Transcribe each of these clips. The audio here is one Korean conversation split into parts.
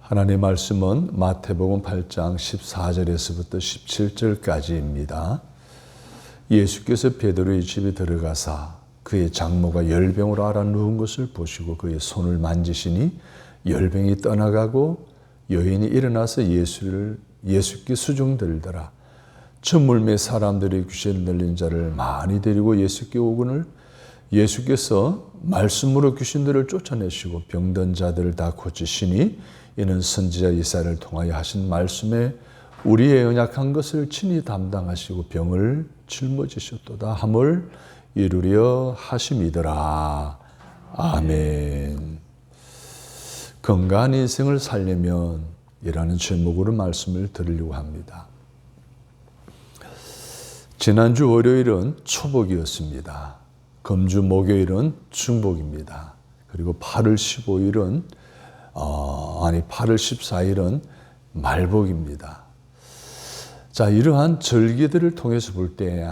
하나님의 말씀은 마태복음 8장 14절에서부터 17절까지입니다. 예수께서 베드로의 집에 들어가사 그의 장모가 열병으로 앓아 누운 것을 보시고 그의 손을 만지시니 열병이 떠나가고 여인이 일어나서 예수께 수종들더라. 저물매 사람들이 귀신 들린 자를 많이 데리고 예수께 오거늘 예수께서 말씀으로 귀신들을 쫓아내시고 병든 자들을 다 고치시니 이는 선지자 이사야를 통하여 하신 말씀에 우리의 연약한 것을 친히 담당하시고 병을 짊어지셨도다 함을 이루려 하심이더라. 아멘. 건강한 인생을 살려면 이라는 제목으로 말씀을 드리려고 합니다. 지난주 월요일은 초복이었습니다. 금주 목요일은 중복입니다. 그리고 8월 15일은 8월 14일은 말복입니다. 자, 이러한 절기들을 통해서 볼 때,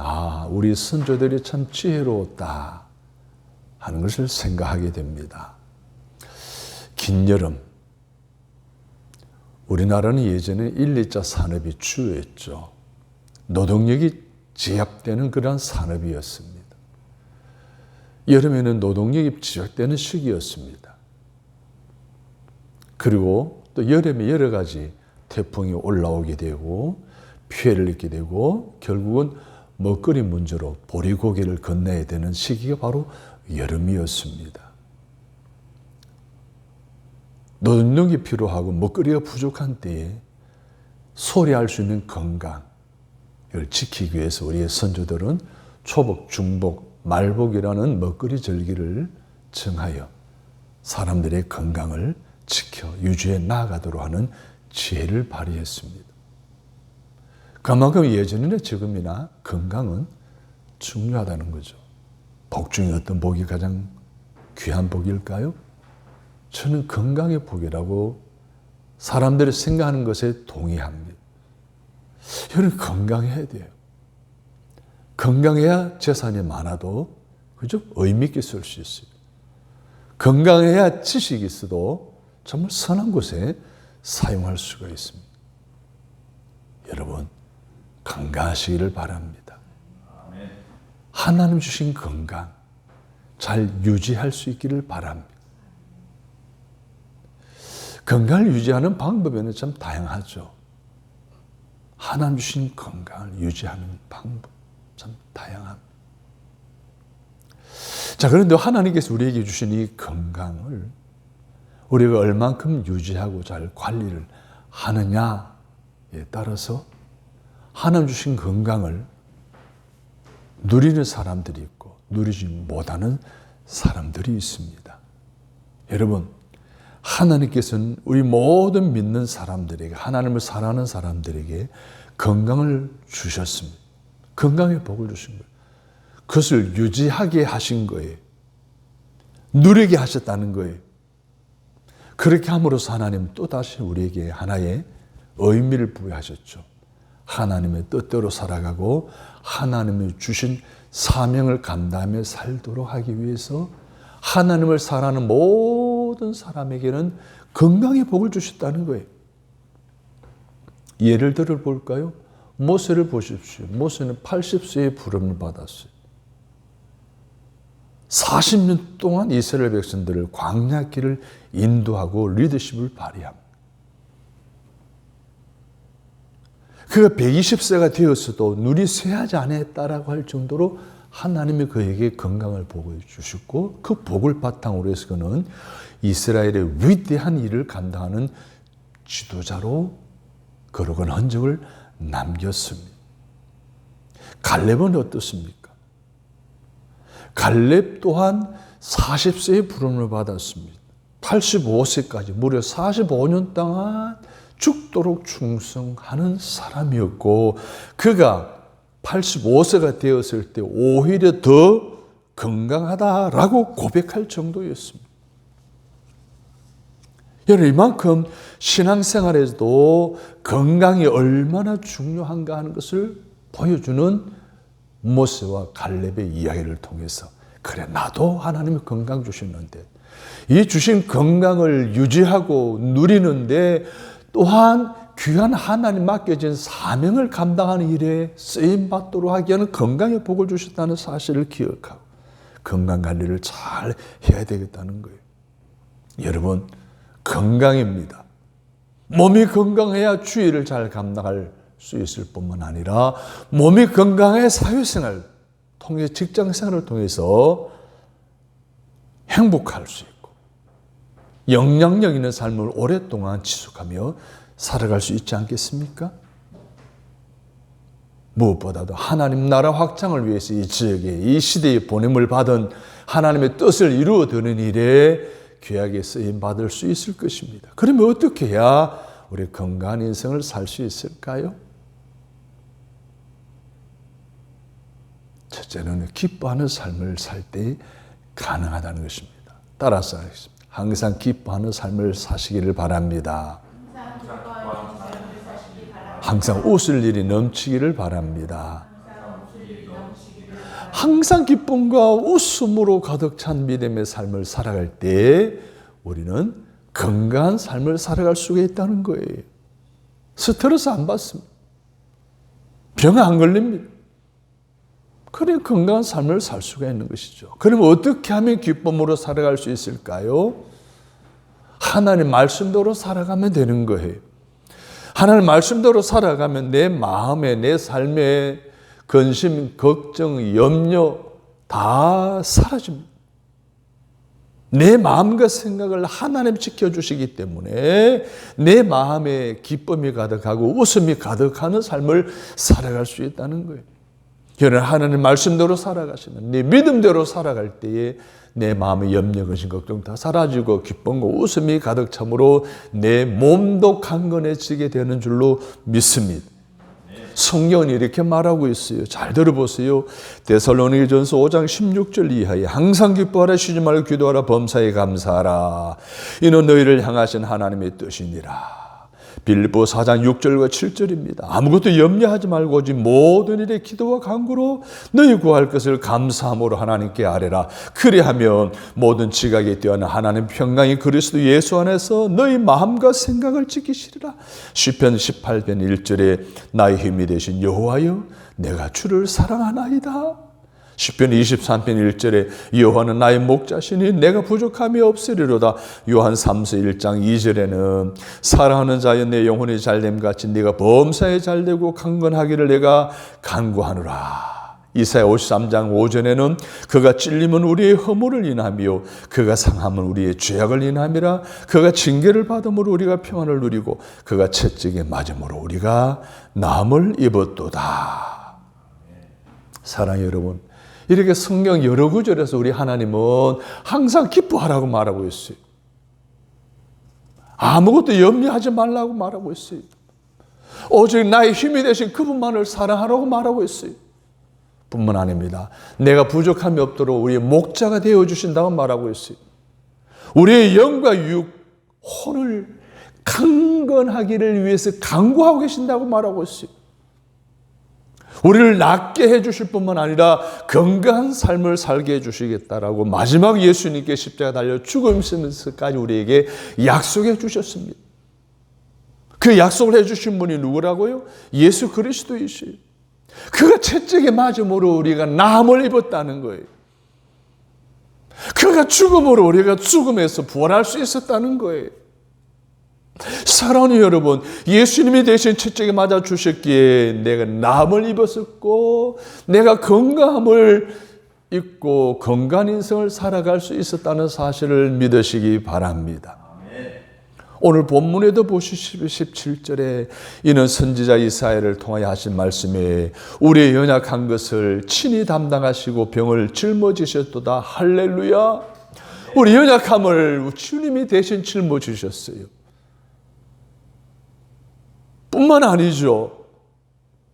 우리 선조들이 참 지혜로웠다 하는 것을 생각하게 됩니다. 긴 여름, 우리나라는 예전에 1, 2차 산업이 주였죠. 노동력이 제압되는 그러한 산업이었습니다. 여름에는 노동력이 제압되는 시기였습니다. 그리고 또 여름에 여러 가지 태풍이 올라오게 되고 피해를 입게 되고 결국은 먹거리 문제로 보리고개를 건너야 되는 시기가 바로 여름이었습니다. 노동력이 필요하고 먹거리가 부족한 때에 소리할 수 있는 건강을 지키기 위해서 우리의 선조들은 초복, 중복, 말복이라는 먹거리 절기를 정하여 사람들의 건강을 지켜 유지해 나아가도록 하는 지혜를 발휘했습니다. 그만큼 예전이나 지금이나 건강은 중요하다는 거죠. 복 중에 어떤 복이 가장 귀한 복일까요? 저는 건강의 복이라고 사람들이 생각하는 것에 동의합니다. 여러분 건강해야 돼요. 건강해야 재산이 많아도 그죠? 의미 있게 쓸 수 있어요. 건강해야 지식이 있어도 정말 선한 곳에 사용할 수가 있습니다. 여러분 건강하시기를 바랍니다. 하나님 주신 건강 잘 유지할 수 있기를 바랍니다. 건강을 유지하는 방법에는 참 다양하죠. 하나님 주신 건강을 유지하는 방법 참 다양합니다. 자, 그런데 하나님께서 우리에게 주신 이 건강을 우리가 얼만큼 유지하고 잘 관리를 하느냐에 따라서 하나님 주신 건강을 누리는 사람들이 있고 누리지 못하는 사람들이 있습니다. 여러분, 하나님께서는 우리 모든 믿는 사람들에게, 하나님을 사랑하는 사람들에게 건강을 주셨습니다. 건강의 복을 주신 거예요. 그것을 유지하게 하신 거예요. 누리게 하셨다는 거예요. 그렇게 함으로써 하나님은 또다시 우리에게 하나의 의미를 부여하셨죠. 하나님의 뜻대로 살아가고 하나님이 주신 사명을 감당하며 살도록 하기 위해서 하나님을 사랑하는 모든 사람에게는 건강의 복을 주셨다는 거예요. 예를 들어 볼까요? 모세를 보십시오. 모세는 80세에 부름을 받았어요. 40년 동안 이스라엘 백성들을 광야길을 인도하고 리더십을 발휘합니다. 그가 120세가 되었어도 눈이 쇠하지 않았다라고 할 정도로 하나님이 그에게 건강을 복을 주셨고 그 복을 바탕으로 해서 그는 이스라엘의 위대한 일을 감당하는 지도자로 거룩한 흔적을 남겼습니다. 갈렙은 어떻습니까? 갈렙 또한 40세에 부름을 받았습니다. 85세까지 무려 45년 동안 죽도록 충성하는 사람이었고 그가 85세가 되었을 때 오히려 더 건강하다라고 고백할 정도였습니다. 여러분, 이만큼 신앙생활에서도 건강이 얼마나 중요한가 하는 것을 보여주는 모세와 갈렙의 이야기를 통해서 그래 나도 하나님이 건강 주셨는데 이 주신 건강을 유지하고 누리는데 또한 귀한 하나님 맡겨진 사명을 감당하는 일에 쓰임받도록 하기 위한 건강의 복을 주셨다는 사실을 기억하고 건강관리를 잘 해야 되겠다는 거예요. 여러분, 건강입니다. 몸이 건강해야 주의를 잘 감당할 수 있을 뿐만 아니라 몸이 건강해 사회생활 통해 직장생활을 통해서 행복할 수 있고 영향력 있는 삶을 오랫동안 지속하며 살아갈 수 있지 않겠습니까? 무엇보다도 하나님 나라 확장을 위해서 이 지역에 이 시대에 보냄을 받은 하나님의 뜻을 이루어드는 일에 귀하게 쓰임받을 수 있을 것입니다. 그러면 어떻게 해야 우리 건강한 인생을 살 수 있을까요? 첫째는 기뻐하는 삶을 살 때 가능하다는 것입니다. 따라서 하겠습니다. 항상 기뻐하는 삶을 사시기를 바랍니다. 항상 웃을 일이 넘치기를 바랍니다. 항상 기쁨과 웃음으로 가득 찬 믿음의 삶을 살아갈 때 우리는 건강한 삶을 살아갈 수가 있다는 거예요. 스트레스 안 받습니다. 병 안 걸립니다. 그래 건강한 삶을 살 수가 있는 것이죠. 그러면 어떻게 하면 기쁨으로 살아갈 수 있을까요? 하나님 말씀대로 살아가면 되는 거예요. 하나님 말씀대로 살아가면 내 마음에 내 삶에 근심, 걱정, 염려 다 사라집니다. 내 마음과 생각을 하나님 지켜주시기 때문에 내 마음에 기쁨이 가득하고 웃음이 가득하는 삶을 살아갈 수 있다는 거예요. 여러분 하나님 말씀대로 살아가시는 내 믿음대로 살아갈 때에 내 마음의 염려, 근심, 걱정 다 사라지고 기쁨과 웃음이 가득 참으로 내 몸도 강건해지게 되는 줄로 믿습니다. 성경은 이렇게 말하고 있어요. 잘 들어보세요. 데살로니가전서 5장 16절 이하에 항상 기뻐하라, 쉬지 말고 기도하라, 범사에 감사하라. 이는 너희를 향하신 하나님의 뜻이니라. 빌립보 4장 6절과 7절입니다. 아무것도 염려하지 말고 오직 모든 일에 기도와 간구로 너희 구할 것을 감사함으로 하나님께 아뢰라. 그리하면 모든 지각에 뛰어난 하나님 평강이 그리스도 예수 안에서 너희 마음과 생각을 지키시리라. 시편 18편 1절에 나의 힘이 되신 여호와여 내가 주를 사랑하나이다. 시편 23편 1절에 여호와는 나의 목자시니 내가 부족함이 없으리로다. 요한 3서 1장 2절에는 사랑하는 자여 내 영혼이 잘됨같이 네가 범사에 잘되고 강건하기를 내가 간구하노라. 이사야 53장 5절에는 그가 찔림은 우리의 허물을 인하며 그가 상함은 우리의 죄악을 인함이라. 그가 징계를 받음으로 우리가 평안을 누리고 그가 채찍에 맞음으로 우리가 나음을 입었도다. 사랑해요 여러분, 이렇게 성경 여러 구절에서 우리 하나님은 항상 기뻐하라고 말하고 있어요. 아무것도 염려하지 말라고 말하고 있어요. 오직 나의 힘이 되신 그분만을 사랑하라고 말하고 있어요. 뿐만 아닙니다. 내가 부족함이 없도록 우리의 목자가 되어주신다고 말하고 있어요. 우리의 영과 혼을 강건하기를 위해서 간구하고 계신다고 말하고 있어요. 우리를 낫게 해주실 뿐만 아니라 건강한 삶을 살게 해주시겠다라고 마지막 예수님께 십자가 달려 죽으시면서까지 우리에게 약속해 주셨습니다. 그 약속을 해주신 분이 누구라고요? 예수 그리스도이시요. 그가 채찍에 맞음으로 우리가 나음을 입었다는 거예요. 그가 죽음으로 우리가 죽음에서 부활할 수 있었다는 거예요. 사랑하는 여러분, 예수님이 대신 채찍에 맞아 주셨기에 내가 나음을 입었었고 내가 건강함을 입고 건강한 인생을 살아갈 수 있었다는 사실을 믿으시기 바랍니다. 오늘 본문에도 보시면 17절에 이는 선지자 이사야를 통하여 하신 말씀에 우리의 연약한 것을 친히 담당하시고 병을 짊어지셨도다. 할렐루야. 우리 연약함을 주님이 대신 짊어지셨어요. 뿐만 아니죠.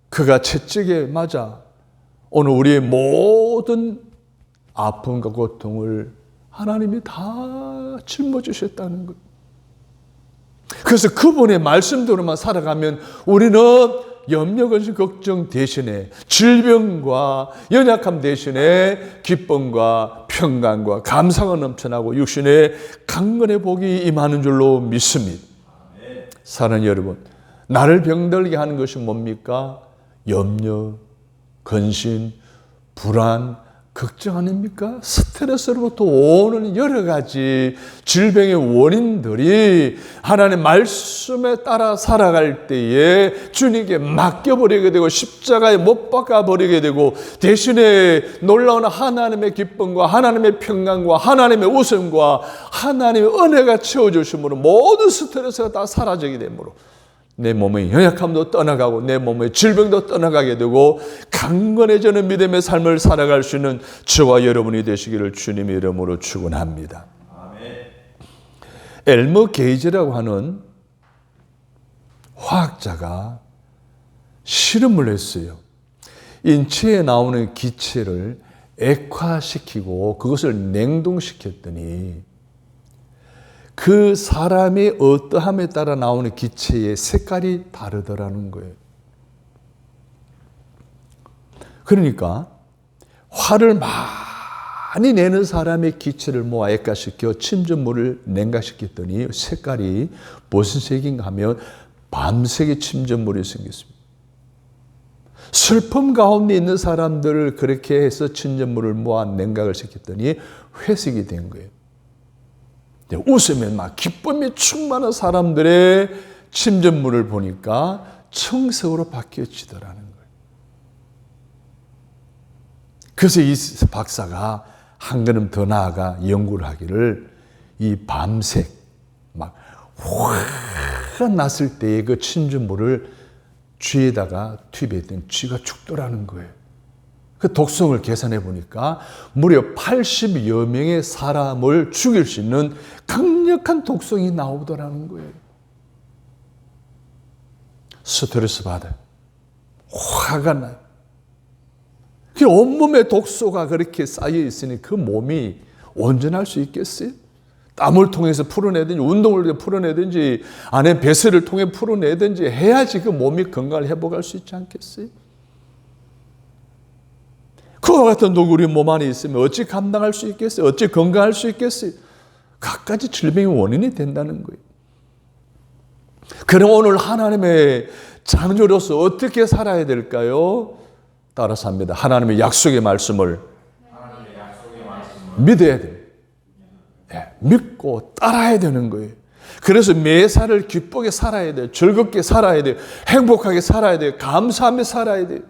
그가 채찍에 맞아 오늘 우리의 모든 아픔과 고통을 하나님이 다 짊어지셨다는 거예요. 그래서 그분의 말씀대로만 살아가면 우리는 염려, 근심, 걱정 대신에 질병과 연약함 대신에 기쁨과 평강과 감사가 넘쳐나고 육신의 강건의 복이 임하는 줄로 믿습니다. 사랑하는 여러분, 나를 병들게 하는 것이 뭡니까? 염려, 근심, 불안, 걱정 아닙니까? 스트레스로부터 오는 여러 가지 질병의 원인들이 하나님의 말씀에 따라 살아갈 때에 주님께 맡겨버리게 되고 십자가에 못 박아버리게 되고 대신에 놀라운 하나님의 기쁨과 하나님의 평강과 하나님의 웃음과 하나님의 은혜가 채워주심으로 모든 스트레스가 다 사라지게 되므로 내 몸의 연약함도 떠나가고 내 몸의 질병도 떠나가게 되고 강건해지는 믿음의 삶을 살아갈 수 있는 저와 여러분이 되시기를 주님의 이름으로 축원합니다. 엘머 게이지라고 하는 화학자가 실험을 했어요. 인체에 나오는 기체를 액화시키고 그것을 냉동시켰더니 그 사람이 어떠함에 따라 나오는 기체의 색깔이 다르더라는 거예요. 그러니까 화를 많이 내는 사람의 기체를 모아 액화시켜 침전물을 냉각시켰더니 색깔이 무슨 색인가 하면 밤색의 침전물이 생겼습니다. 슬픔 가운데 있는 사람들을 그렇게 해서 침전물을 모아 냉각을 시켰더니 회색이 된 거예요. 웃으면 막 기쁨이 충만한 사람들의 침전물을 보니까 청색으로 바뀌어지더라는 거예요. 그래서 이 박사가 한 걸음 더 나아가 연구를 하기를 이 밤색 막 화가 났을 때의 그 침전물을 쥐에다가 투입했더니 쥐가 죽더라는 거예요. 그 독성을 계산해 보니까 무려 80여 명의 사람을 죽일 수 있는 강력한 독성이 나오더라는 거예요. 스트레스 받아요. 화가 나요. 그 온몸에 독소가 그렇게 쌓여 있으니 그 몸이 온전할 수 있겠어요? 땀을 통해서 풀어내든지 운동을 통해 풀어내든지 안에 배설을 통해 풀어내든지 해야지 그 몸이 건강을 회복할 수 있지 않겠어요? 그와 같은 독이 우리 몸 안에 있으면 어찌 감당할 수 있겠어요? 어찌 건강할 수 있겠어요? 갖가지 질병의 원인이 된다는 거예요. 그럼 오늘 하나님의 창조로서 어떻게 살아야 될까요? 따라서 합니다. 하나님의 약속의 말씀을 믿어야 돼요. 네, 믿고 따라야 되는 거예요. 그래서 매사를 기쁘게 살아야 돼요. 즐겁게 살아야 돼요. 행복하게 살아야 돼요. 감사하며 살아야 돼요.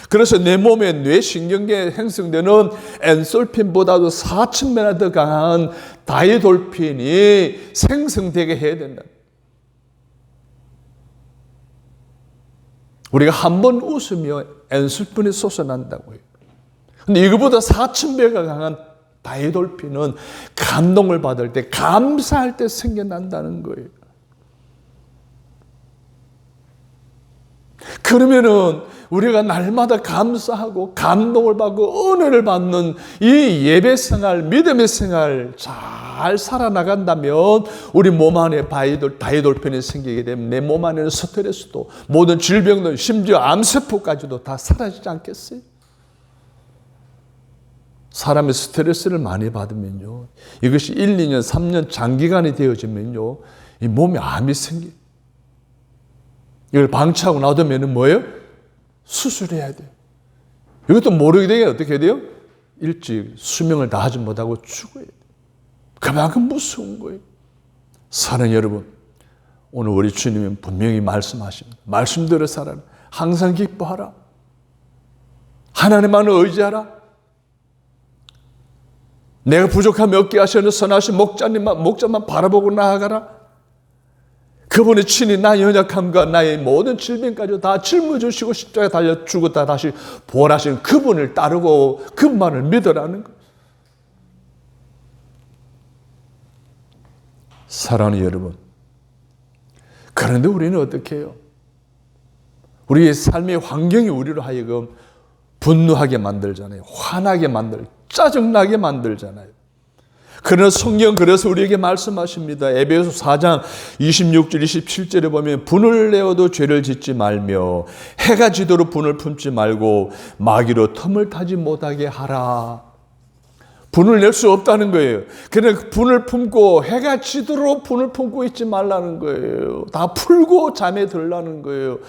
그래서 내 몸에 뇌신경계에 형성되는 엔솔핀보다도 4,000배나 더 강한 다이돌핀이 생성되게 해야 된다. 우리가 한 번 웃으며 엔솔핀이 솟아난다고 해요. 근데 이거보다 4,000배가 강한 다이돌핀은 감동을 받을 때, 감사할 때 생겨난다는 거예요. 그러면은 우리가 날마다 감사하고 감동을 받고 은혜를 받는 이 예배 생활, 믿음의 생활 잘 살아나간다면 우리 몸 안에 다이돌핀이 생기게 되면 내 몸 안에는 스트레스도 모든 질병도 심지어 암세포까지도 다 사라지지 않겠어요? 사람의 스트레스를 많이 받으면요, 이것이 1, 2년, 3년 장기간이 되어지면요, 이 몸에 암이 생겨요. 이걸 방치하고 놔두면 뭐예요? 수술해야 돼요. 이것도 모르게 되면 어떻게 해야 돼요? 일찍 수명을 다하지 못하고 죽어야 돼요. 그만큼 무서운 거예요. 사랑하는 여러분, 오늘 우리 주님은 분명히 말씀하십니다. 말씀대로 살아라. 항상 기뻐하라. 하나님만을 의지하라. 내가 부족하면 없게 하시는 선하신 목자만 바라보고 나아가라. 그분이 친히 나의 연약함과 나의 모든 질병까지 다 짊어지시고 십자가에 달려 죽었다 다시 부활하신 그분을 따르고 그분만을 믿으라는 것. 사랑하는 여러분, 그런데 우리는 어떻게 해요? 우리의 삶의 환경이 우리로 하여금 분노하게 만들잖아요. 화나게 짜증나게 만들잖아요. 그러나 성경 그래서 우리에게 말씀하십니다. 에베소 4장 26절 27절에 보면 분을 내어도 죄를 짓지 말며 해가 지도록 분을 품지 말고 마귀로 틈을 타지 못하게 하라. 분을 낼 수 없다는 거예요. 그러나 분을 품고 해가 지도록 분을 품고 있지 말라는 거예요. 다 풀고 잠에 들라는 거예요.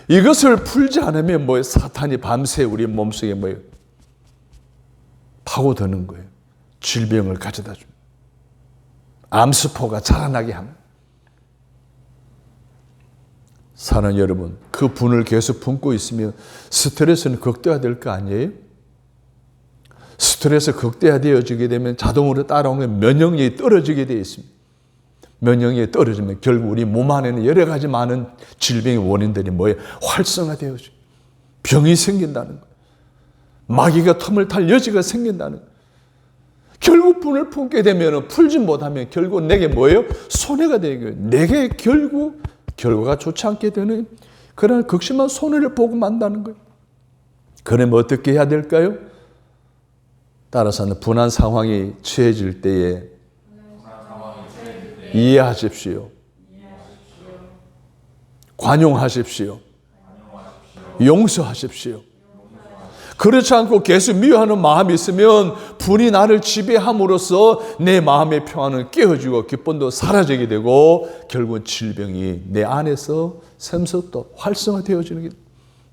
이것을 풀지 않으면 뭐예요? 사탄이 밤새 우리 몸속에 뭐예요? 파고드는 거예요. 질병을 가져다 줍니다. 암세포가 자라나게 합니다. 사랑하는 여러분, 그 분을 계속 품고 있으면 스트레스는 극대화될 거 아니에요? 스트레스 극대화되어지게 되면 자동으로 따라오는 면역력이 떨어지게 되어 있습니다. 면역력이 떨어지면 결국 우리 몸 안에는 여러 가지 많은 질병의 원인들이 뭐예요? 활성화되어져. 병이 생긴다는 거예요. 마귀가 틈을 탈 여지가 생긴다는 거예요. 결국 분을 품게 되면 풀지 못하면 결국 내게 뭐예요? 손해가 되고요. 내게 결국 결과가 좋지 않게 되는 그런 극심한 손해를 보고 만다는 거예요. 그러면 어떻게 해야 될까요? 따라서는 분한 상황이 처해질 때에 이해하십시오. 관용하십시오. 용서하십시오. 그렇지 않고 계속 미워하는 마음이 있으면 분이 나를 지배함으로써 내 마음의 평안은 깨어지고 기쁨도 사라지게 되고 결국은 질병이 내 안에서 샘솟도 활성화되어지는 게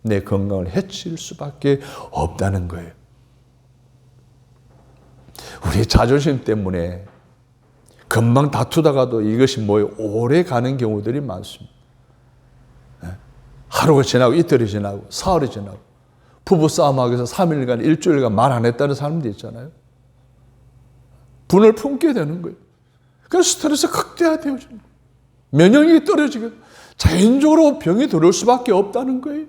내 건강을 해칠 수밖에 없다는 거예요. 우리 자존심 때문에 금방 다투다가도 이것이 뭐예요? 오래 가는 경우들이 많습니다. 하루가 지나고 이틀이 지나고 사흘이 지나고 부부싸움하기 위해서 3일간 일주일간 말 안 했다는 사람도 있잖아요. 분을 품게 되는 거예요. 그래서 스트레스 극대화되어지는 거예요. 면역력이 떨어지고 자연적으로 병이 들어올 수밖에 없다는 거예요.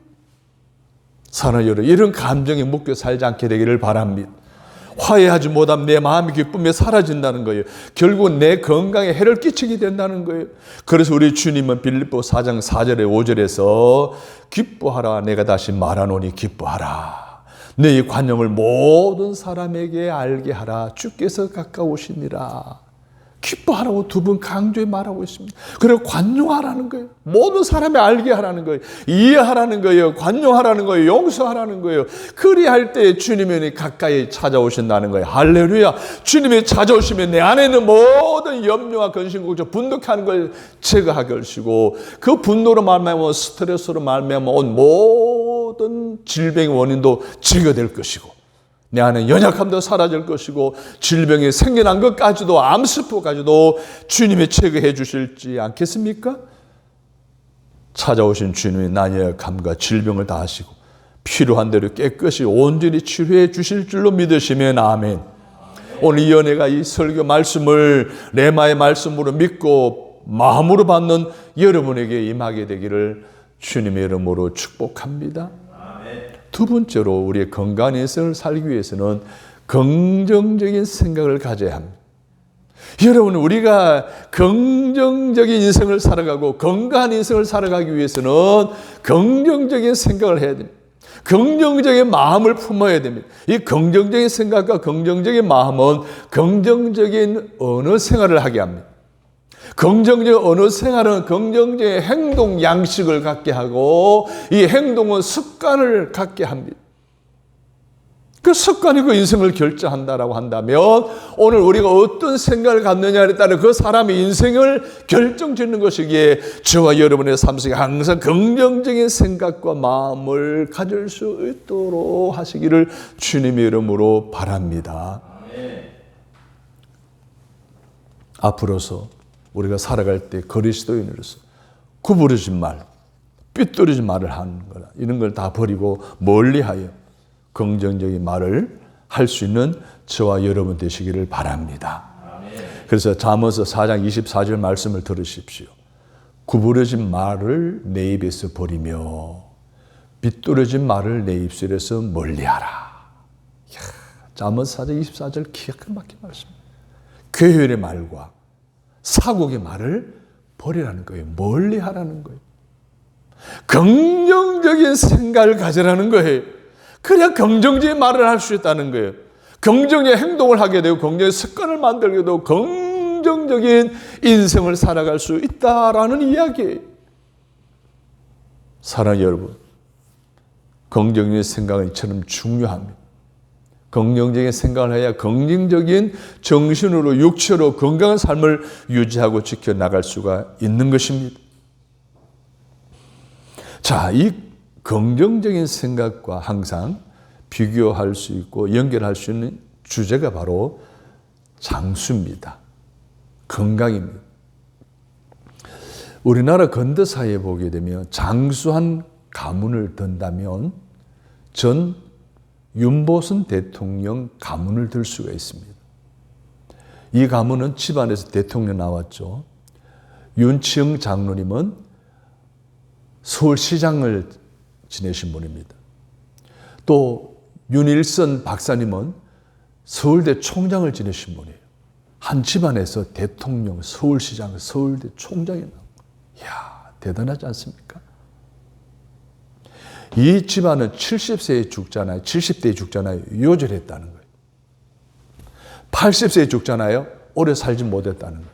사랑하는 여러분, 이런 감정에 묶여 살지 않게 되기를 바랍니다. 화해하지 못하면 내 마음의 기쁨이 사라진다는 거예요. 결국은 내 건강에 해를 끼치게 된다는 거예요. 그래서 우리 주님은 빌립보 4장 4절에 5절에서 기뻐하라 내가 다시 말하노니 기뻐하라. 너희 관용을 모든 사람에게 알게 하라. 주께서 가까우시니라. 기뻐하라고 두 번 강조해 말하고 있습니다. 그리고 관용하라는 거예요. 모든 사람이 알게 하라는 거예요. 이해하라는 거예요. 관용하라는 거예요. 용서하라는 거예요. 그리할 때 주님이 가까이 찾아오신다는 거예요. 할렐루야. 주님이 찾아오시면 내 안에 있는 모든 염려와 근심, 걱정, 분독하는 걸 제거하게 하시고 그 분노로 말미암아 스트레스로 말미암아 온 모든 질병의 원인도 제거될 것이고 내 안에 연약함도 사라질 것이고 질병이 생겨난 것까지도 암세포까지도 주님이 제거해 주실지 않겠습니까? 찾아오신 주님이 나의 연약함과 질병을 다 하시고 필요한 대로 깨끗이 온전히 치료해 주실 줄로 믿으시면 아멘. 오늘 이 은혜가 이 설교 말씀을 레마의 말씀으로 믿고 마음으로 받는 여러분에게 임하게 되기를 주님의 이름으로 축복합니다. 두 번째로 우리의 건강한 인생을 살기 위해서는 긍정적인 생각을 가져야 합니다. 여러분, 우리가 긍정적인 인생을 살아가고 건강한 인생을 살아가기 위해서는 긍정적인 생각을 해야 됩니다. 긍정적인 마음을 품어야 됩니다. 이 긍정적인 생각과 긍정적인 마음은 긍정적인 언어 생활을 하게 합니다. 긍정적인 언어 생활은 긍정적인 행동 양식을 갖게 하고 이 행동은 습관을 갖게 합니다. 그 습관이 그 인생을 결정한다라고 한다면 오늘 우리가 어떤 생각을 갖느냐에 따라 그 사람의 인생을 결정짓는 것이기에 저와 여러분의 삶 속에 항상 긍정적인 생각과 마음을 가질 수 있도록 하시기를 주님의 이름으로 바랍니다. 앞으로서 우리가 살아갈 때 그리스도인으로서 구부러진 말, 삐뚤어진 말을 하는 거라 이런 걸 다 버리고 멀리하여 긍정적인 말을 할 수 있는 저와 여러분 되시기를 바랍니다. 그래서 잠언서 4장 24절 말씀을 들으십시오. 구부러진 말을 내 입에서 버리며 삐뚤어진 말을 내 입술에서 멀리하라. 잠언서 4장 24절 기가 막힌 말씀입니다. 괴혈의 말과 사곡의 말을 버리라는 거예요. 멀리하라는 거예요. 긍정적인 생각을 가지라는 거예요. 그래야 긍정적인 말을 할 수 있다는 거예요. 긍정의 행동을 하게 되고 긍정의 습관을 만들게 되고 긍정적인 인생을 살아갈 수 있다라는 이야기예요. 사랑하는 여러분, 긍정적인 생각은 이처럼 중요합니다. 긍정적인 생각을 해야 긍정적인 정신으로 육체로 건강한 삶을 유지하고 지켜나갈 수가 있는 것입니다. 자, 이 긍정적인 생각과 항상 비교할 수 있고 연결할 수 있는 주제가 바로 장수입니다. 건강입니다. 우리나라 근대사에 보게 되면 장수한 가문을 든다면 전 윤보선 대통령 가문을 들 수가 있습니다. 이 가문은 집안에서 대통령 나왔죠. 윤치영 장로님은 서울시장을 지내신 분입니다. 또 윤일선 박사님은 서울대 총장을 지내신 분이에요. 한 집안에서 대통령, 서울시장, 서울대 총장이 나온 거예요. 이야, 대단하지 않습니까? 이 집안은 70세에 죽잖아요. 70대에 죽잖아요. 요절했다는 거예요. 80세에 죽잖아요. 오래 살지 못했다는 거예요.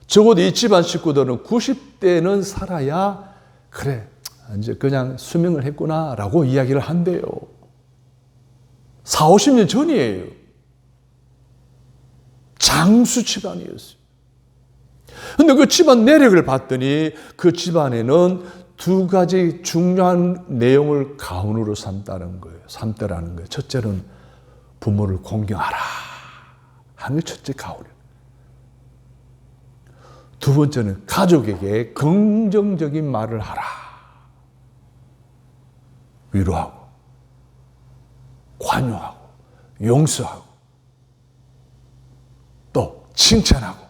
적어도 이 집안 식구들은 90대는 살아야 그래, 이제 그냥 수명을 했구나라고 이야기를 한대요. 40, 50년 전이에요. 장수 집안이었어요. 근데 그 집안 내력을 봤더니 그 집안에는 두 가지 중요한 내용을 가훈으로 삼다는 거예요. 삼더라는 거예요. 첫째는 부모를 공경하라 하는 게 첫째 가훈이에요. 두 번째는 가족에게 긍정적인 말을 하라. 위로하고 관용하고 용서하고 또 칭찬하고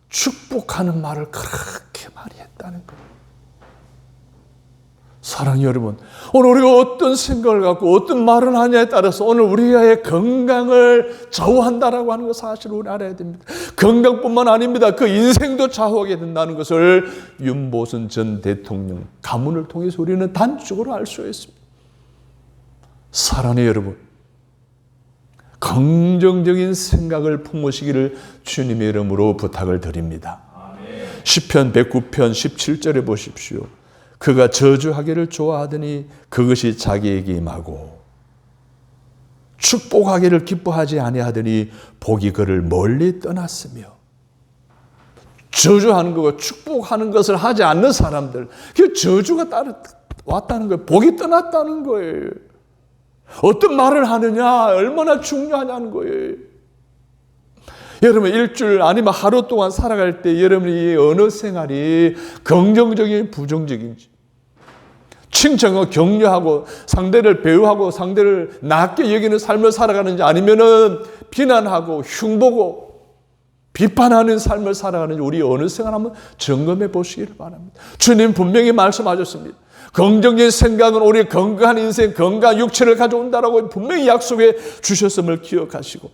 축복하는 말을 그렇게 많이 했다는 거예요. 사랑하는 여러분, 오늘 우리가 어떤 생각을 갖고 어떤 말을 하냐에 따라서 오늘 우리의 건강을 좌우한다라고 하는 것 사실을 우리 알아야 됩니다. 건강뿐만 아닙니다. 그 인생도 좌우하게 된다는 것을 윤보선 전 대통령 가문을 통해서 우리는 단적으로 알 수 있습니다. 사랑하는 여러분, 긍정적인 생각을 품으시기를 주님의 이름으로 부탁을 드립니다. 시편 109편 17절에 보십시오. 그가 저주하기를 좋아하더니 그것이 자기에게 임하고 축복하기를 기뻐하지 아니하더니 복이 그를 멀리 떠났으며. 저주하는 것과 축복하는 것을 하지 않는 사람들, 그 저주가 왔다는 거예요. 복이 떠났다는 거예요. 어떤 말을 하느냐, 얼마나 중요하냐는 거예요. 여러분, 일주일 아니면 하루 동안 살아갈 때 여러분이 언어 생활이 긍정적인 부정적인지, 칭찬하고 격려하고 상대를 배우하고 상대를 낮게 여기는 삶을 살아가는지, 아니면은 비난하고 흉보고 비판하는 삶을 살아가는지 우리 언어 생활 한번 점검해 보시기를 바랍니다. 주님 분명히 말씀하셨습니다. 긍정적인 생각은 우리 건강한 인생, 건강한 육체를 가져온다라고 분명히 약속해 주셨음을 기억하시고,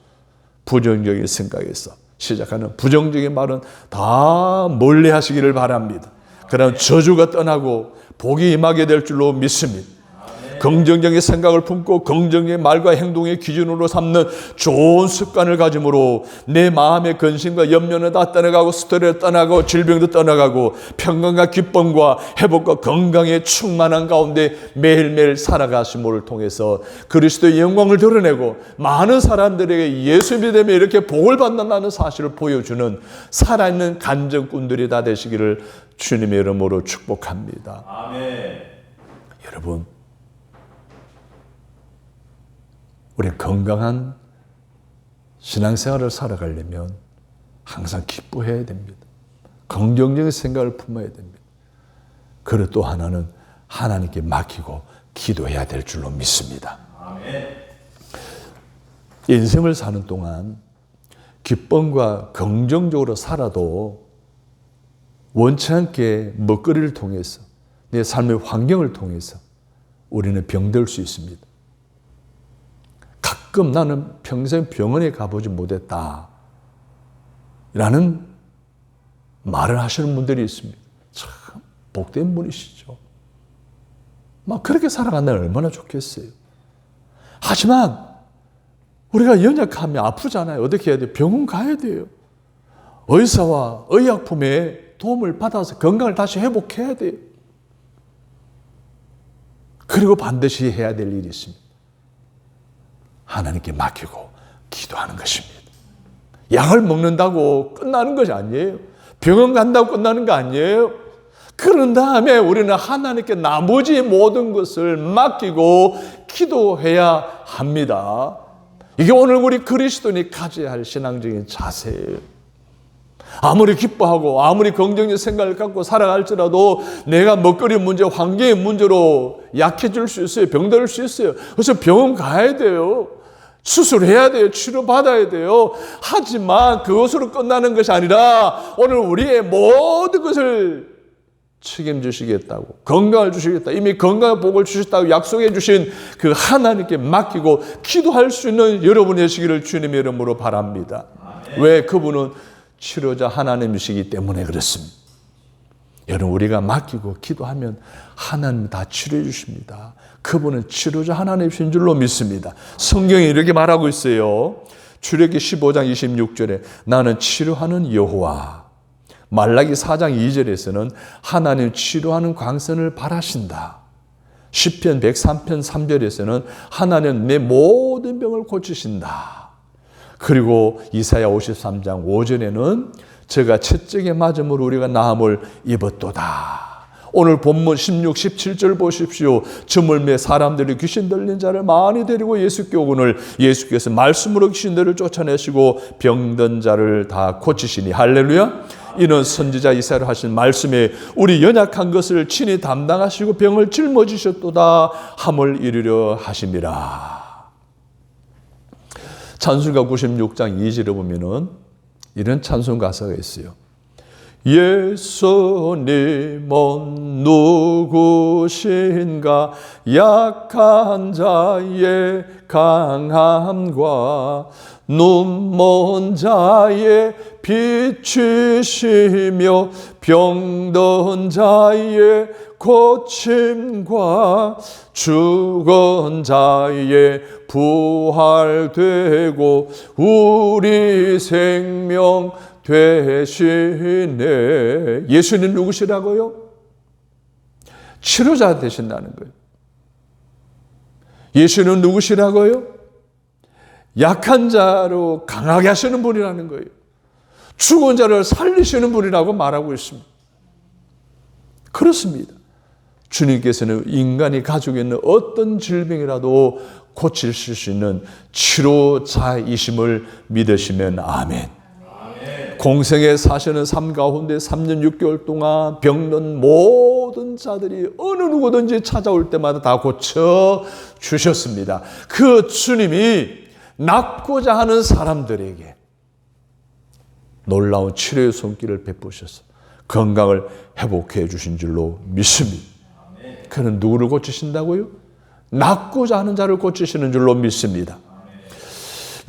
부정적인 생각에서 시작하는 부정적인 말은 다 멀리 하시기를 바랍니다. 그럼 저주가 떠나고 복이 임하게 될 줄로 믿습니다. 긍정적인 생각을 품고 긍정적인 말과 행동의 기준으로 삼는 좋은 습관을 가짐으로 내 마음의 근심과 염려는 다 떠나가고 스트레스 떠나가고 질병도 떠나가고 평강과 기쁨과 회복과 건강에 충만한 가운데 매일매일 살아가심을 통해서 그리스도의 영광을 드러내고 많은 사람들에게 예수 믿음에 이렇게 복을 받는다는 사실을 보여주는 살아있는 간증꾼들이 다 되시기를 주님의 이름으로 축복합니다. 아멘. 여러분, 우리 건강한 신앙생활을 살아가려면 항상 기뻐해야 됩니다. 긍정적인 생각을 품어야 됩니다. 그리고 또 하나는 하나님께 맡기고 기도해야 될 줄로 믿습니다. 아멘. 인생을 사는 동안 기쁨과 긍정적으로 살아도 원치 않게 먹거리를 통해서 내 삶의 환경을 통해서 우리는 병들 수 있습니다. 가끔 나는 평생 병원에 가보지 못했다 라는 말을 하시는 분들이 있습니다. 참 복된 분이시죠. 막 그렇게 살아간다면 얼마나 좋겠어요. 하지만 우리가 연약하면 아프잖아요. 어떻게 해야 돼요? 병원 가야 돼요. 의사와 의약품의 도움을 받아서 건강을 다시 회복해야 돼요. 그리고 반드시 해야 될 일이 있습니다. 하나님께 맡기고 기도하는 것입니다. 약을 먹는다고 끝나는 것이 아니에요. 병원 간다고 끝나는 거 아니에요. 그런 다음에 우리는 하나님께 나머지 모든 것을 맡기고 기도해야 합니다. 이게 오늘 우리 그리스도인이 가져야 할 신앙적인 자세예요. 아무리 기뻐하고 아무리 긍정적 생각을 갖고 살아갈지라도 내가 먹거리 문제, 환경의 문제로 약해질 수 있어요. 병들 수 있어요. 그래서 병원 가야 돼요. 수술해야 돼요. 치료받아야 돼요. 하지만 그것으로 끝나는 것이 아니라 오늘 우리의 모든 것을 책임지시겠다고, 건강을 주시겠다, 이미 건강의 복을 주셨다고 약속해 주신 그 하나님께 맡기고 기도할 수 있는 여러분의 시기를 주님의 이름으로 바랍니다. 왜? 그분은 치료자 하나님이시기 때문에 그렇습니다. 여러분, 우리가 맡기고 기도하면 하나님 다 치료해 주십니다. 그분은 치료자 하나님이신 줄로 믿습니다. 성경이 이렇게 말하고 있어요. 출애굽기 15장 26절에 나는 치료하는 여호와. 말라기 4장 2절에서는 하나님 치료하는 광선을 바라신다. 시편 103편 3절에서는 하나님 내 모든 병을 고치신다. 그리고 이사야 53장 5절에는 제가 채찍에 맞음으로 우리가 나음을 입었도다. 오늘 본문 16, 17절 보십시오. 저물매 사람들이 귀신 들린 자를 많이 데리고 예수께 오거늘 예수께서 말씀으로 귀신들을 쫓아내시고 병든 자를 다 고치시니 할렐루야. 이는 선지자 이사야로 하신 말씀에 우리 연약한 것을 친히 담당하시고 병을 짊어지셨도다 함을 이루려 하심이라. 찬송가 96장 2절에 보면은 이런 찬송 가사가 있어요. 예수님은 누구신가 약한 자의 강함과 눈먼 자의 빛이시며 병든 자의 고침과 죽은 자의 부활되고 우리 생명 되시네. 예수님 누구시라고요? 치료자 되신다는 거예요. 예수는 누구시라고요? 약한 자로 강하게 하시는 분이라는 거예요. 죽은 자를 살리시는 분이라고 말하고 있습니다. 그렇습니다. 주님께서는 인간이 가지고 있는 어떤 질병이라도 고칠 수 있는 치료자이심을 믿으시면 아멘. 공생에 사시는 삶 가운데 3년 6개월 동안 병든 모든 자들이 어느 누구든지 찾아올 때마다 다 고쳐 주셨습니다. 그 주님이 낫고자 하는 사람들에게 놀라운 치료의 손길을 베푸셔서 건강을 회복해 주신 줄로 믿습니다. 그는 누구를 고치신다고요? 낫고자 하는 자를 고치시는 줄로 믿습니다.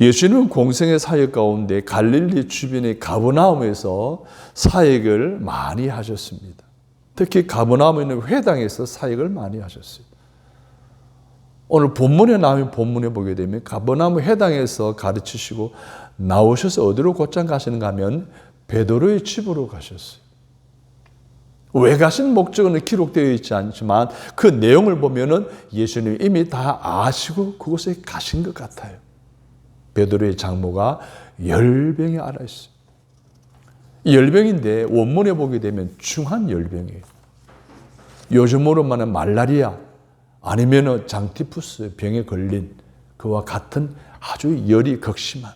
예수님은 공생의 사역 가운데 갈릴리 주변의 가버나움에서 사역을 많이 하셨습니다. 특히 가버나움에 있는 회당에서 사역을 많이 하셨어요. 오늘 본문에 나오면 본문에 보게 되면 가버나움 회당에서 가르치시고 나오셔서 어디로 곧장 가시는가 하면 베드로의 집으로 가셨어요. 왜 가신 목적은 기록되어 있지 않지만 그 내용을 보면은 예수님이 이미 다 아시고 그곳에 가신 것 같아요. 베드로의 장모가 열병에 앓아 있어요. 이 열병인데 원문에 보게 되면 중한 열병이에요. 요즘으로 말하면 말라리아 아니면 장티푸스 병에 걸린 그와 같은 아주 열이 극심한.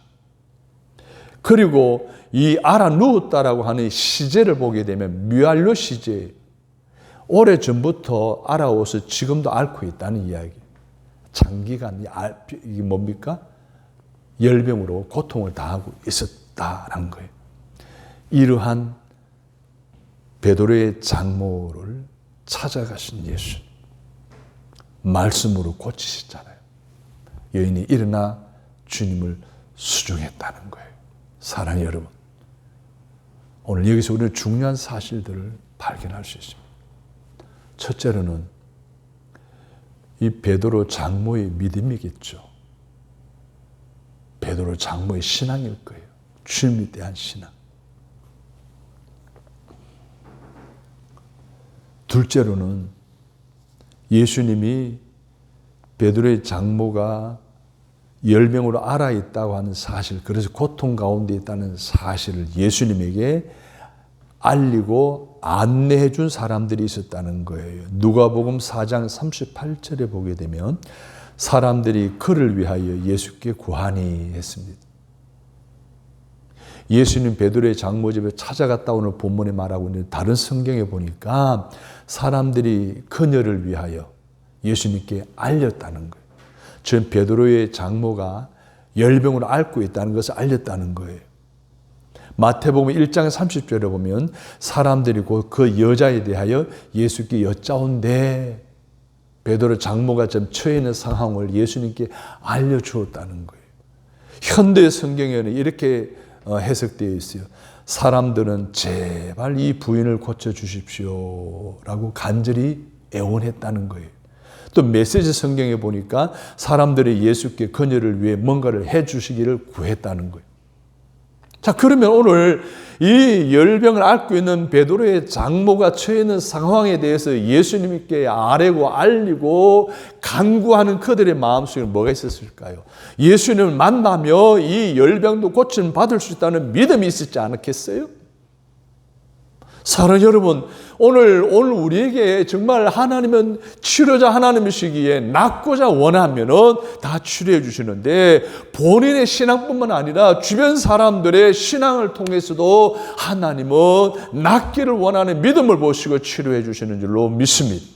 그리고 이 앓아 누웠다라고 하는 시제를 보게 되면 뮤알로 시제. 오래전부터 앓아와서 지금도 앓고 있다는 이야기. 장기간 이게 뭡니까? 열병으로 고통을 당하고 있었다라는 거예요. 이러한 베드로의 장모를 찾아가신 예수. 말씀으로 고치시잖아요. 여인이 일어나 주님을 수종했다는 거예요. 사랑하는 여러분, 오늘 여기서 우리는 중요한 사실들을 발견할 수 있습니다. 첫째로는 이 베드로 장모의 믿음이겠죠. 베드로 장모의 신앙일 거예요. 주님에 대한 신앙. 둘째로는 예수님이 베드로의 장모가 열병으로 앓아 있다고 하는 사실, 그래서 고통 가운데 있다는 사실을 예수님에게 알리고 안내해 준 사람들이 있었다는 거예요. 누가복음 4장 38절에 보게 되면 사람들이 그를 위하여 예수께 구하니 했습니다. 예수님 베드로의 장모집에 찾아갔다 오늘 본문에 말하고 있는데 다른 성경에 보니까 사람들이 그녀를 위하여 예수님께 알렸다는 거예요. 전 베드로의 장모가 열병으로 앓고 있다는 것을 알렸다는 거예요. 마태복음 1장 30절에 보면 사람들이 곧 그 여자에 대하여 예수께 여짜온대 베드로 장모가 좀 처해 있는 상황을 예수님께 알려주었다는 거예요. 현대 성경에는 이렇게 해석되어 있어요. 사람들은 제발 이 부인을 고쳐주십시오 라고 간절히 애원했다는 거예요. 또 메시지 성경에 보니까 사람들이 예수께 그녀를 위해 뭔가를 해주시기를 구했다는 거예요. 자, 그러면 오늘 이 열병을 앓고 있는 베드로의 장모가 처해 있는 상황에 대해서 예수님께 아뢰고 알리고 간구하는 그들의 마음속에 뭐가 있었을까요? 예수님을 만나며 이 열병도 고침 받을 수 있다는 믿음이 있었지 않았겠어요? 사랑하는 여러분, 오늘 우리에게 정말 하나님은 치료자 하나님이시기에 낫고자 원하면은 다 치료해 주시는데 본인의 신앙뿐만 아니라 주변 사람들의 신앙을 통해서도 하나님은 낫기를 원하는 믿음을 보시고 치료해 주시는 줄로 믿습니다.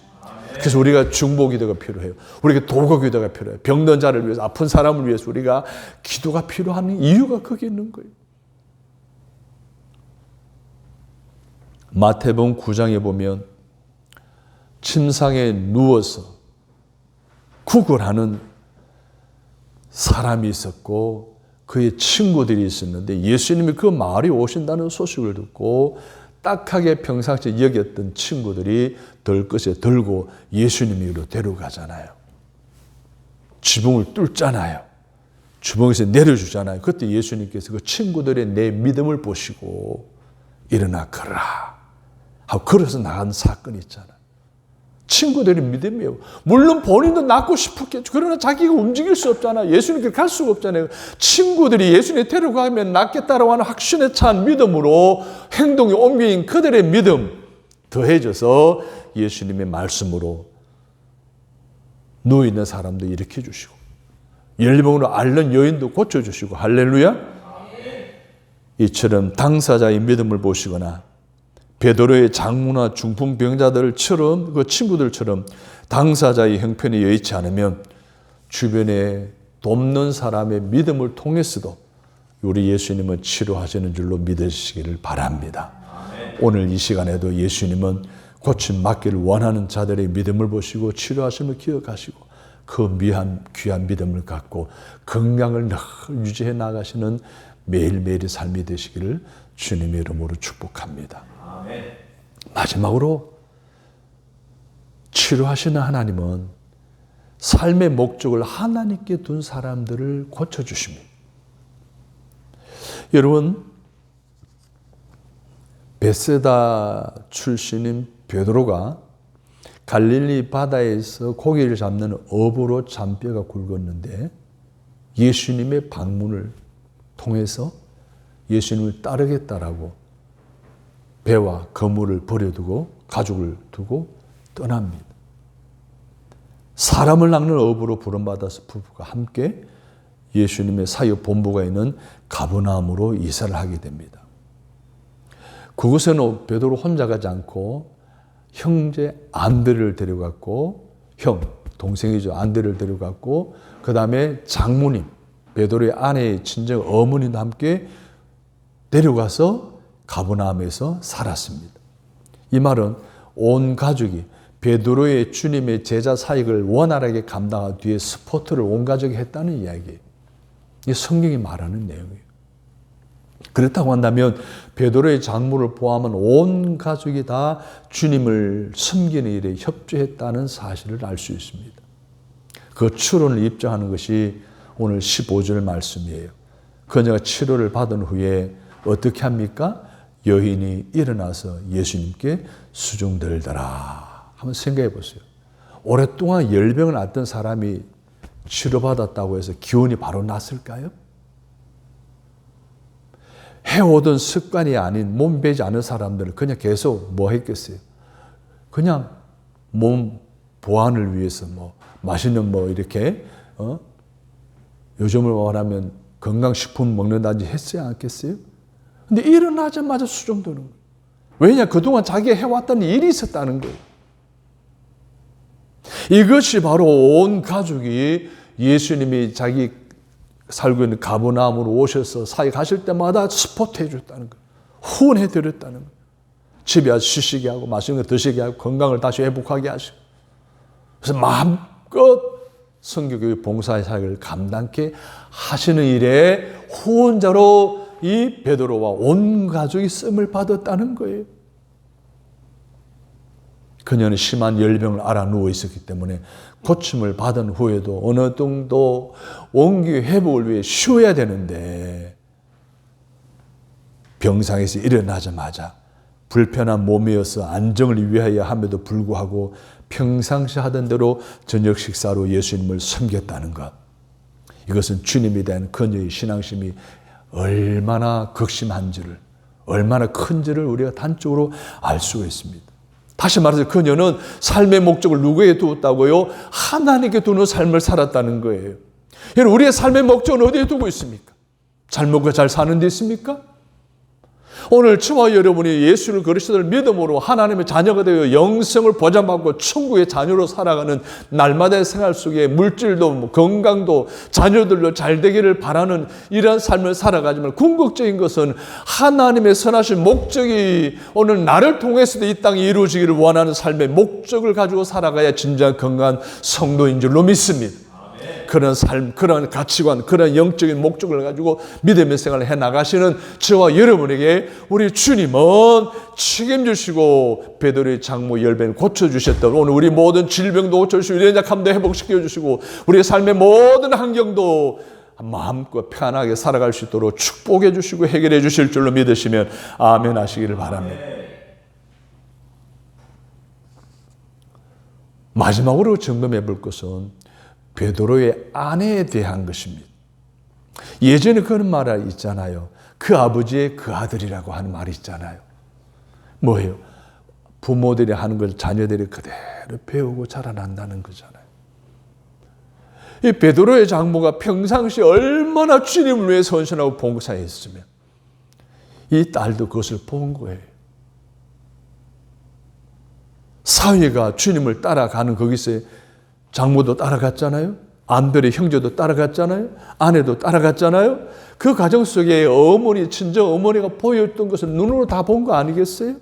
그래서 우리가 중보기도가 필요해요. 우리에게 도구기도가 필요해요. 병든 자를 위해서, 아픈 사람을 위해서 우리가 기도가 필요한 이유가 거기 있는 거예요. 마태복음 9장에 보면 침상에 누워서 구걸하는 사람이 있었고 그의 친구들이 있었는데 예수님이 그 마을에 오신다는 소식을 듣고 딱하게 평상시에 여겼던 친구들이 덜것에 들고 예수님으로 데려가잖아요. 지붕을 뚫잖아요. 주먹에서 내려주잖아요. 그때 예수님께서 그 친구들의 내 믿음을 보시고 일어나 걸어라 하고 걸어서 나간 사건이 있잖아요. 친구들의 믿음이에요. 물론 본인도 낫고 싶었겠죠. 그러나 자기가 움직일 수 없잖아요. 예수님께 갈 수가 없잖아요. 친구들이 예수님 데려가면 낫겠다라고 하는 확신에 찬 믿음으로 행동이 옮긴 그들의 믿음 더해져서 예수님의 말씀으로 누워있는 사람도 일으켜 주시고 열병으로 앓는 여인도 고쳐주시고 할렐루야. 이처럼 당사자의 믿음을 보시거나 베드로의 장모나 중풍 병자들처럼 그 친구들처럼 당사자의 형편이 여의치 않으면 주변에 돕는 사람의 믿음을 통해서도 우리 예수님은 치료하시는 줄로 믿으시기를 바랍니다. 오늘 이 시간에도 예수님은 고침 받기를 원하는 자들의 믿음을 보시고 치료하심을 기억하시고 그 귀한 믿음을 갖고 건강을 늘 유지해 나가시는 매일매일의 삶이 되시기를 주님의 이름으로 축복합니다. 아멘. 마지막으로 치료하시는 하나님은 삶의 목적을 하나님께 둔 사람들을 고쳐주십니다. 여러분, 베세다 출신인 베드로가 갈릴리 바다에서 고기를 잡는 어부로 잔뼈가 굵었는데 예수님의 방문을 통해서 예수님을 따르겠다라고 배와 거물을 버려두고 가족을 두고 떠납니다. 사람을 낚는 어부로 부름받아서 부부가 함께 예수님의 사역 본부가 있는 가버나움으로 이사를 하게 됩니다. 그곳에는 베드로 혼자 가지 않고 형제 안드레를 데려갔고 동생이죠. 안드레를 데려갔고 그 다음에 장모님 베드로의 아내의 친정 어머니도 함께 데려가서 가버나움에서 살았습니다. 이 말은 온 가족이 베드로의 주님의 제자 사역을 원활하게 감당한 뒤에 스포트를 온 가족이 했다는 이야기예요. 이게 성경이 말하는 내용이에요. 그렇다고 한다면 베드로의 장모를 포함한 온 가족이 다 주님을 섬기는 일에 협조했다는 사실을 알 수 있습니다. 그 추론을 입증하는 것이 오늘 15절 말씀이에요. 그녀가 치료를 받은 후에 어떻게 합니까? 여인이 일어나서 예수님께 수종들더라. 한번 생각해 보세요. 오랫동안 열병을 앓던 사람이 치료받았다고 해서 기운이 바로 났을까요? 해오던 습관이 아닌 몸 배지 않은 사람들은 그냥 계속 뭐 했겠어요? 그냥 몸 보완을 위해서 뭐 맛있는 뭐 이렇게 요즘을 말하면 건강식품 먹는다든지 했어야 않겠어요? 근데 일어나자마자 수정되는 거예요. 왜냐? 그동안 자기가 해왔던 일이 있었다는 거예요. 이것이 바로 온 가족이 예수님이 자기 살고 있는 가버나움으로 오셔서 사회 가실 때마다 스포트 해줬다는 거예요. 후원해 드렸다는 거예요. 집에 와서 쉬시게 하고 맛있는 거 드시게 하고 건강을 다시 회복하게 하시고. 그래서 마음껏 선교교회 봉사사역을 감당케 하시는 일에 후원자로 이 베드로와 온 가족이 쓰임을 받았다는 거예요. 그녀는 심한 열병을 앓아 누워 있었기 때문에 고침을 받은 후에도 어느 정도 원기 회복을 위해 쉬어야 되는데 병상에서 일어나자마자 불편한 몸이어서 안정을 위하여 함에도 불구하고 평상시 하던 대로 저녁 식사로 예수님을 섬겼다는 것. 이것은 주님에 대한 그녀의 신앙심이 얼마나 극심한지를, 얼마나 큰지를 우리가 단적으로 알 수가 있습니다. 다시 말해서 그녀는 삶의 목적을 누구에게 두었다고요? 하나님께 두는 삶을 살았다는 거예요. 여러분, 우리의 삶의 목적은 어디에 두고 있습니까? 잘 먹고 잘 사는 데 있습니까? 오늘 저와 여러분이 예수를 그리스도를 믿음으로 하나님의 자녀가 되어 영생을 보장받고 천국의 자녀로 살아가는 날마다의 생활 속에 물질도 건강도 자녀들도 잘 되기를 바라는 이러한 삶을 살아가지만 궁극적인 것은 하나님의 선하신 목적이 오늘 나를 통해서도 이 땅에 이루어지기를 원하는 삶의 목적을 가지고 살아가야 진정한 건강한 성도인 줄로 믿습니다. 그런 삶, 그런 가치관, 그런 영적인 목적을 가지고 믿음의 생활을 해나가시는 저와 여러분에게 우리 주님은 책임지시고 베드로의 장모 열배를 고쳐주셨던 오늘 우리 모든 질병도 고쳐주시고 연약함도 회복시켜주시고 우리의 삶의 모든 환경도 마음껏 편하게 살아갈 수 있도록 축복해 주시고 해결해 주실 줄로 믿으시면 아멘 하시기를 바랍니다. 마지막으로 점검해 볼 것은 베드로의 아내에 대한 것입니다. 예전에 그런 말 있잖아요. 그 아버지의 그 아들이라고 하는 말이 있잖아요. 뭐예요? 부모들이 하는 걸 자녀들이 그대로 배우고 자라난다는 거잖아요. 이 베드로의 장모가 평상시 얼마나 주님을 위해 헌신하고 봉사했으면 이 딸도 그것을 본 거예요. 사위가 주님을 따라가는 거기서 장모도 따라갔잖아요. 안별의 형제도 따라갔잖아요. 아내도 따라갔잖아요. 그 가정 속에 어머니, 친정 어머니가 보였던 것을 눈으로 다 본 거 아니겠어요?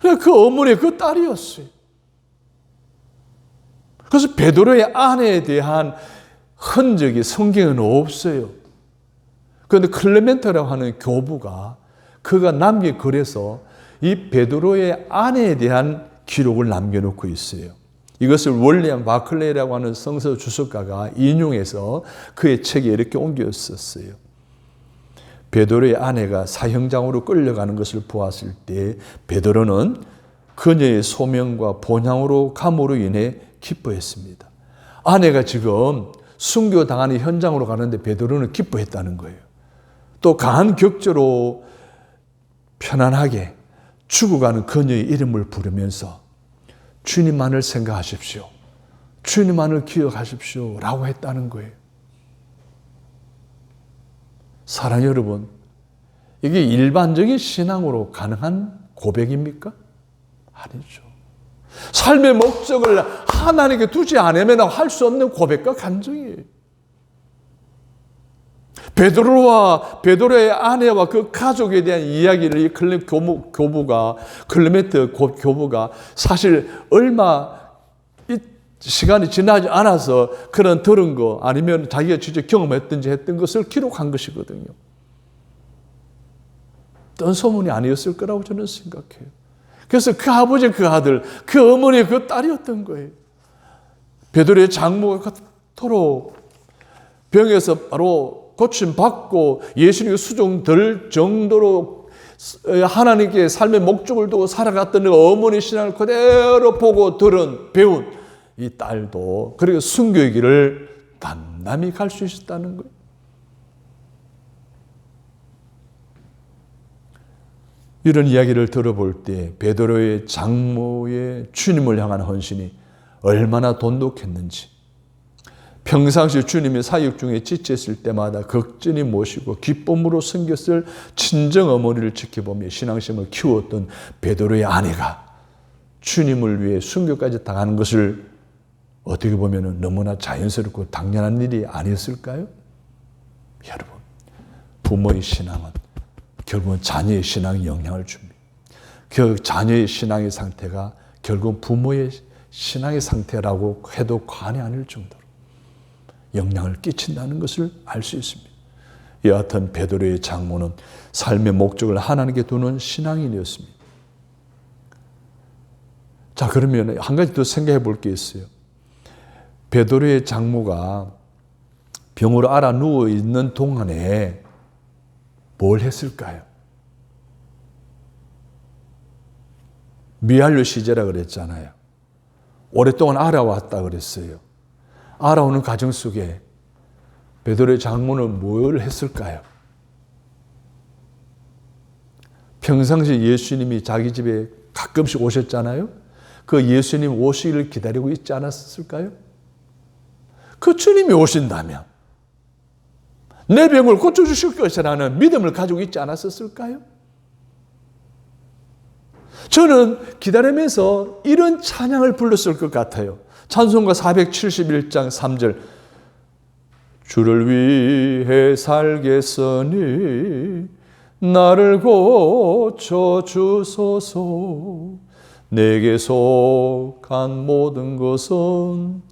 그 어머니의 그 딸이었어요. 그래서 베드로의 아내에 대한 흔적이 성경에는 없어요. 그런데 클레멘트라고 하는 교부가 그가 남긴 글에서 이 베드로의 아내에 대한 기록을 남겨놓고 있어요. 이것을 월리엄 바클레이라고 하는 성서 주석가가 인용해서 그의 책에 이렇게 옮겼었어요. 베드로의 아내가 사형장으로 끌려가는 것을 보았을 때 베드로는 그녀의 소명과 본향으로 감으로 인해 기뻐했습니다. 아내가 지금 순교당하는 현장으로 가는데 베드로는 기뻐했다는 거예요. 또 강한 격조로 편안하게 죽어가는 그녀의 이름을 부르면서 주님만을 생각하십시오. 주님만을 기억하십시오. 라고 했다는 거예요. 사랑하는 여러분, 이게 일반적인 신앙으로 가능한 고백입니까? 아니죠. 삶의 목적을 하나님께 두지 않으면 할 수 없는 고백과 감정이에요. 베드로의 아내와 그 가족에 대한 이야기를 이 클레멘트 교부가 사실 얼마 시간이 지나지 않아서 그런 들은 거 아니면 자기가 직접 경험했든지 했던 것을 기록한 것이거든요. 뜬 소문이 아니었을 거라고 저는 생각해요. 그래서 그 아버지, 그 아들, 그 어머니, 그 딸이었던 거예요. 베드로의 장모가 그토록 병에서 바로 고침받고 예수님의 수종될 정도로 하나님께 삶의 목적을 두고 살아갔던 어머니 신앙을 그대로 보고 들은, 배운 이 딸도 그리고 순교의 길을 담담히 갈 수 있었다는 거예요. 이런 이야기를 들어볼 때 베드로의 장모의 주님을 향한 헌신이 얼마나 돈독했는지, 평상시 주님의 사역 중에 지쳤을 때마다 극진히 모시고 기쁨으로 섬겼을 친정 어머니를 지켜보며 신앙심을 키웠던 베드로의 아내가 주님을 위해 순교까지 당하는 것을 어떻게 보면 너무나 자연스럽고 당연한 일이 아니었을까요? 여러분, 부모의 신앙은 결국은 자녀의 신앙에 영향을 줍니다. 그 자녀의 신앙의 상태가 결국 부모의 신앙의 상태라고 해도 과언이 아닐 정도로 영향을 끼친다는 것을 알 수 있습니다. 이와 같은 베드로의 장모는 삶의 목적을 하나님께 두는 신앙인이었습니다. 자, 그러면 한 가지 더 생각해 볼 게 있어요. 베드로의 장모가 병으로 앓아 누워 있는 동안에 뭘 했을까요? 미완료 시제라 그랬잖아요. 오랫동안 알아왔다 그랬어요. 알아오는 과정 속에 베드로의 장모는 뭘 했을까요? 평상시 예수님이 자기 집에 가끔씩 오셨잖아요. 그 예수님 오시기를 기다리고 있지 않았을까요? 그 주님이 오신다면 내 병을 고쳐주실 것이라는 믿음을 가지고 있지 않았을까요? 저는 기다리면서 이런 찬양을 불렀을 것 같아요. 찬송가 471장 3절, 주를 위해 살겠으니 나를 고쳐주소서. 내게 속한 모든 것은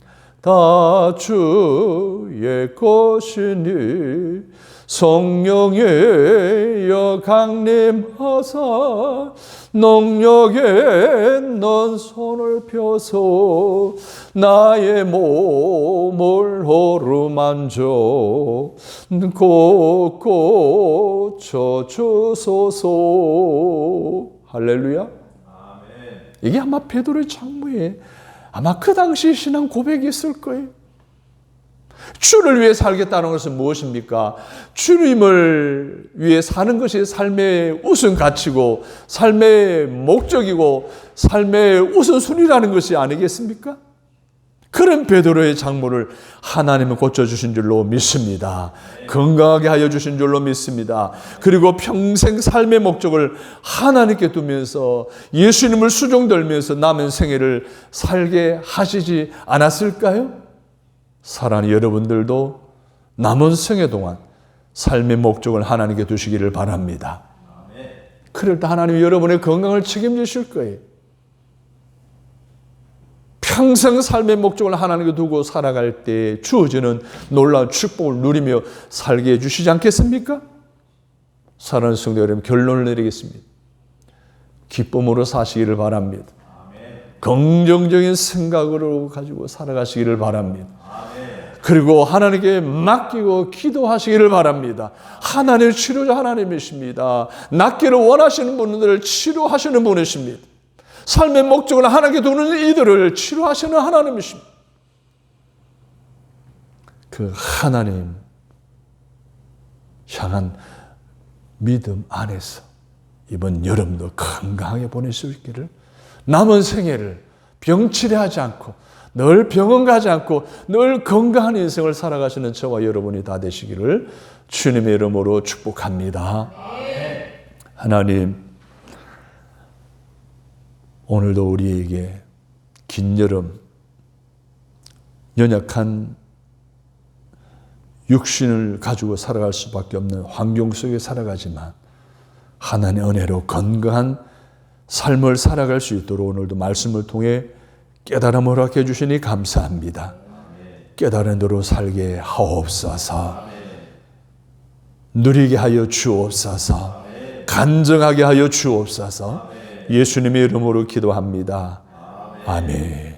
다 주의 것이니 성령의 강림하사 능력에 넌 손을 펴서 나의 몸을 어루만져 고쳐주소서. 할렐루야. 이게 아마 베드로의 장모의 아마 그 당시 신앙 고백이 있을 거예요. 주를 위해 살겠다는 것은 무엇입니까? 주님을 위해 사는 것이 삶의 우선 가치고 삶의 목적이고 삶의 우선순위라는 것이 아니겠습니까? 그런 베드로의 장모를 하나님은 고쳐주신 줄로 믿습니다. 건강하게 하여 주신 줄로 믿습니다. 그리고 평생 삶의 목적을 하나님께 두면서 예수님을 수종들면서 남은 생애를 살게 하시지 않았을까요? 사랑하는 여러분들도 남은 생애 동안 삶의 목적을 하나님께 두시기를 바랍니다. 그럴 때 하나님이 여러분의 건강을 책임지실 거예요. 평생 삶의 목적을 하나님께 두고 살아갈 때 주어지는 놀라운 축복을 누리며 살게 해주시지 않겠습니까? 사랑하는 성도 여러분, 결론을 내리겠습니다. 기쁨으로 사시기를 바랍니다. 긍정적인 생각으로 가지고 살아가시기를 바랍니다. 그리고 하나님께 맡기고 기도하시기를 바랍니다. 하나님 치료자 하나님이십니다. 낫기를 원하시는 분들을 치료하시는 분이십니다. 삶의 목적을 하나님께 두는 이들을 치료하시는 하나님이십니다. 그 하나님 향한 믿음 안에서 이번 여름도 건강하게 보낼 수 있기를, 남은 생애를 병치레하지 않고 늘 병원 가지 않고 늘 건강한 인생을 살아가시는 저와 여러분이 다 되시기를 주님의 이름으로 축복합니다. 하나님, 오늘도 우리에게 긴 여름, 연약한 육신을 가지고 살아갈 수밖에 없는 환경 속에 살아가지만 하나님의 은혜로 건강한 삶을 살아갈 수 있도록 오늘도 말씀을 통해 깨달음을 허락해 주시니 감사합니다. 깨달은 대로 살게 하옵소서. 누리게 하여 주옵소서. 간증하게 하여 주옵소서. 예수님의 이름으로 기도합니다. 아멘.